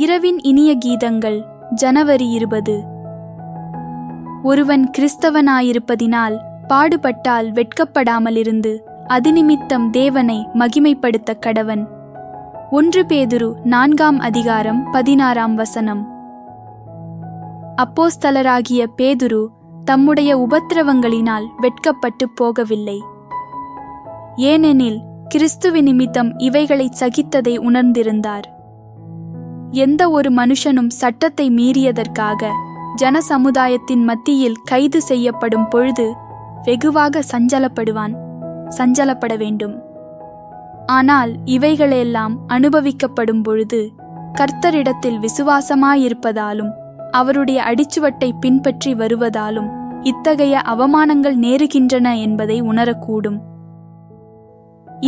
இரவின் இனிய கீதங்கள். ஜனவரி 20. ஒருவன் கிறிஸ்தவனாயிருப்பதினால் பாடுபட்டால் வெட்கப்படாமலிருந்து அதிநிமித்தம் தேவனை மகிமைப்படுத்த கடவன். 1 பேதுரு 4:16. அப்போஸ்தலராகிய பேதுரு தம்முடைய உபத்திரவங்களினால் வெட்கப்பட்டு போகவில்லை. ஏனெனில் கிறிஸ்துவின் நிமித்தம் இவைகளை சகித்ததை உணர்ந்திருந்தார். எந்த ஒரு மனுஷனும் சட்டத்தை மீறியதற்காக ஜன சமுதாயத்தின் மத்தியில் கைது செய்யப்படும் பொழுது வெகுவாக சஞ்சலப்பட வேண்டும். ஆனால் இவைகளெல்லாம் அனுபவிக்கப்படும் பொழுது கர்த்தரிடத்தில் விசுவாசமாயிருப்பதாலும் அவருடைய அடிச்சுவட்டை பின்பற்றி வருவதாலும் இத்தகைய அவமானங்கள் நேருகின்றன என்பதை உணரக்கூடும்.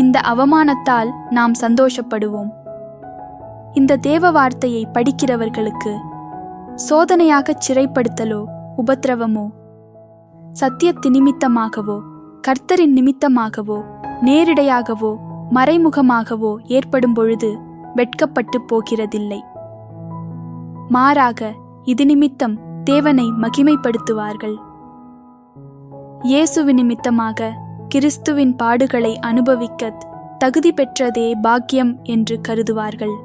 இந்த அவமானத்தால் நாம் சந்தோஷப்படுவோம். இந்த தேவ வார்த்தையை படிக்கிறவர்களுக்கு சோதனையாகச் சிறைப்படுத்தலோ உபத்திரவமோ சத்தியத்தின் நிமித்தமாகவோ கர்த்தரின் நிமித்தமாகவோ நேரிடையாகவோ மறைமுகமாகவோ ஏற்படும் பொழுது வெட்கப்பட்டு போகிறதில்லை. மாறாக இது நிமித்தம் தேவனை மகிமைப்படுத்துவார்கள். இயேசுவின் நிமித்தமாக கிறிஸ்துவின் பாடுகளை அனுபவிக்கத் தகுதி பெற்றதே பாக்கியம் என்று கருதுவார்கள்.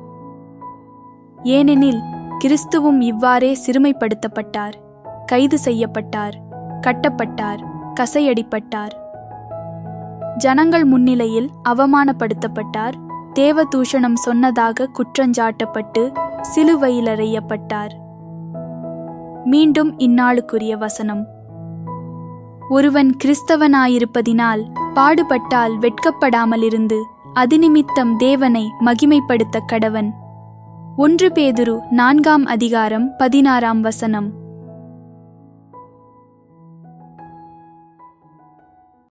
ஏனெனில் கிறிஸ்துவும் இவ்வாறே சிறுமைப்படுத்தப்பட்டார், கைது செய்யப்பட்டார், கட்டப்பட்டார், கசையடிப்பட்டார், ஜனங்கள் முன்னிலையில் அவமானப்படுத்தப்பட்டார், தேவதூஷணம் சொன்னதாக குற்றஞ்சாட்டப்பட்டு சிலுவையிலறையப்பட்டார். மீண்டும் இந்நாளுக்குரிய வசனம். ஒருவன் கிறிஸ்தவனாயிருப்பதினால் பாடுபட்டால் வெட்கப்படாமலிருந்து அதிநிமித்தம் தேவனை மகிமைப்படுத்த கடவன். 1 பேதுரு 4:16.